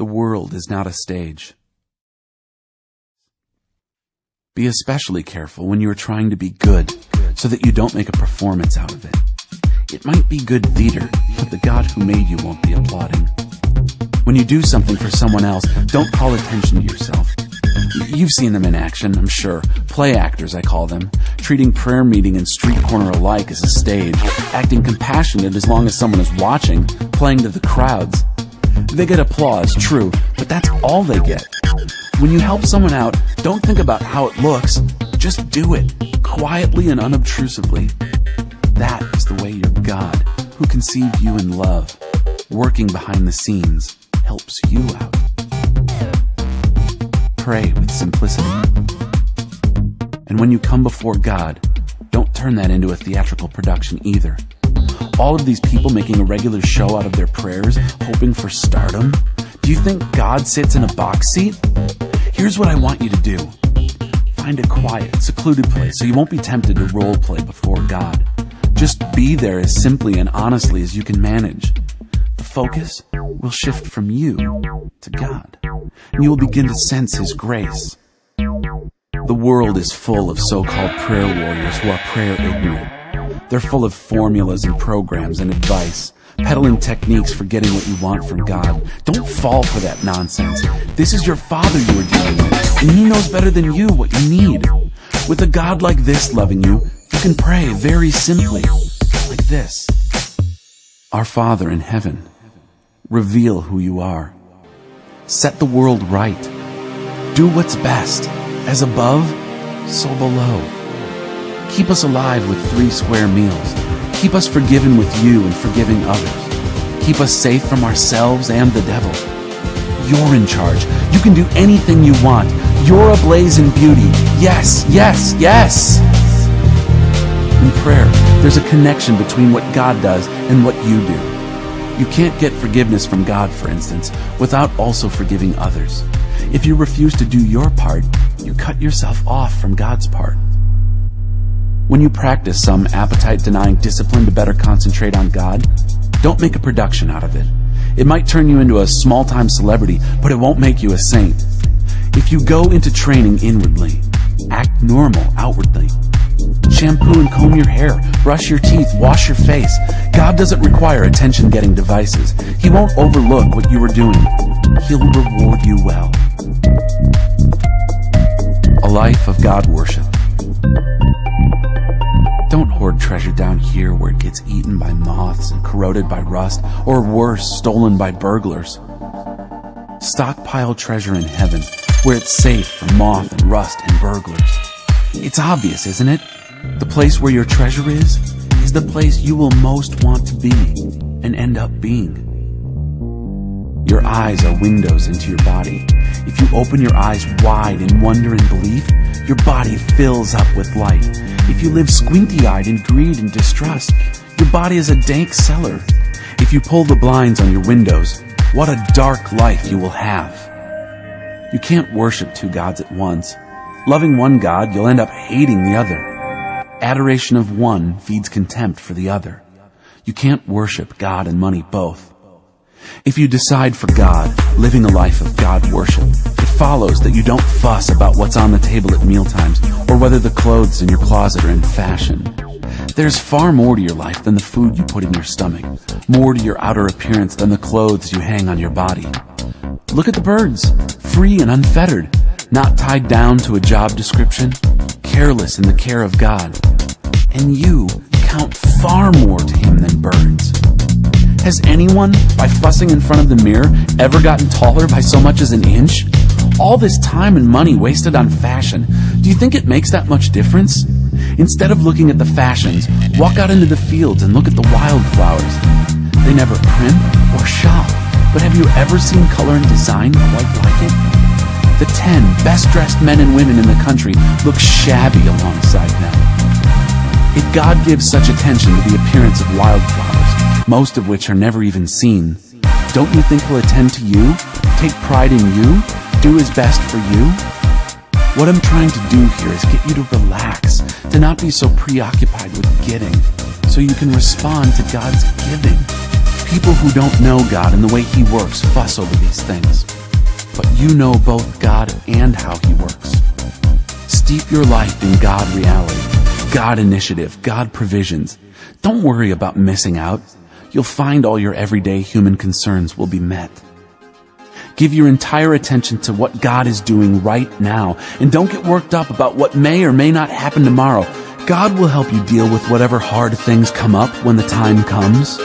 The world is not a stage. Be especially careful when you are trying to be good, so that you don't make a performance out of it. It might be good theater, but the God who made you won't be applauding. When you do something for someone else, don't call attention to yourself. You've seen them in action, I'm sure. Play actors, I call them. Treating prayer meeting and street corner alike as a stage. Acting compassionate as long as someone is watching. Playing to the crowds. They get applause, true, but that's all they get. When you help someone out, don't think about how it looks. Just do it, quietly and unobtrusively. That is the way your God, who conceived you in love, working behind the scenes, helps you out. Pray with simplicity. And when you come before God, don't turn that into a theatrical production either. All of these people making a regular show out of their prayers, hoping for stardom. Do you think God sits in a box seat? Here's what I want you to do. Find a quiet, secluded place so you won't be tempted to role play before God. Just be there as simply and honestly as you can manage. The focus will shift from you to God, and you will begin to sense His grace. The world is full of so-called prayer warriors who are prayer ignorant. They're full of formulas and programs and advice, peddling techniques for getting what you want from God. Don't fall for that nonsense. This is your Father you are dealing with, and He knows better than you what you need. With a God like this loving you, you can pray very simply, like this. Our Father in heaven, reveal who you are. Set the world right. Do what's best, as above, so below. Keep us alive with 3 square meals. Keep us forgiven with you and forgiving others. Keep us safe from ourselves and the devil. You're in charge. You can do anything you want. You're ablaze in beauty. Yes, yes, yes! In prayer, there's a connection between what God does and what you do. You can't get forgiveness from God, for instance, without also forgiving others. If you refuse to do your part, you cut yourself off from God's part. When you practice some appetite-denying discipline to better concentrate on God, don't make a production out of it. It might turn you into a small-time celebrity, but it won't make you a saint. If you go into training inwardly, act normal outwardly. Shampoo and comb your hair, brush your teeth, wash your face. God doesn't require attention-getting devices. He won't overlook what you are doing. He'll reward you well. A life of God worship. Don't hoard treasure down here where it gets eaten by moths and corroded by rust, or worse, stolen by burglars. Stockpile treasure in heaven, where it's safe from moth and rust and burglars. It's obvious, isn't it? The place where your treasure is the place you will most want to be and end up being. Your eyes are windows into your body. If you open your eyes wide in wonder and belief, your body fills up with light. If you live squinty-eyed in greed and distrust, your body is a dank cellar. If you pull the blinds on your windows, what a dark life you will have. You can't worship 2 gods at once. Loving one God, you'll end up hating the other. Adoration of one feeds contempt for the other. You can't worship God and money both. If you decide for God, living a life of God worship, it follows that you don't fuss about what's on the table at mealtimes or whether the clothes in your closet are in fashion. There's far more to your life than the food you put in your stomach, more to your outer appearance than the clothes you hang on your body. Look at the birds, free and unfettered, not tied down to a job description, careless in the care of God. And you count far more to Him than birds. Has anyone, by fussing in front of the mirror, ever gotten taller by so much as an inch? All this time and money wasted on fashion, do you think it makes that much difference? Instead of looking at the fashions, walk out into the fields and look at the wildflowers. They never primp or shop, but have you ever seen color and design quite like it? The 10 best-dressed men and women in the country look shabby alongside them. If God gives such attention to the appearance of wildflowers, most of which are never even seen, don't you think He'll attend to you, take pride in you, do His best for you? What I'm trying to do here is get you to relax, to not be so preoccupied with getting, so you can respond to God's giving. People who don't know God and the way He works fuss over these things. But you know both God and how He works. Steep your life in God reality, God initiative, God provisions. Don't worry about missing out. You'll find all your everyday human concerns will be met. Give your entire attention to what God is doing right now, and don't get worked up about what may or may not happen tomorrow. God will help you deal with whatever hard things come up when the time comes.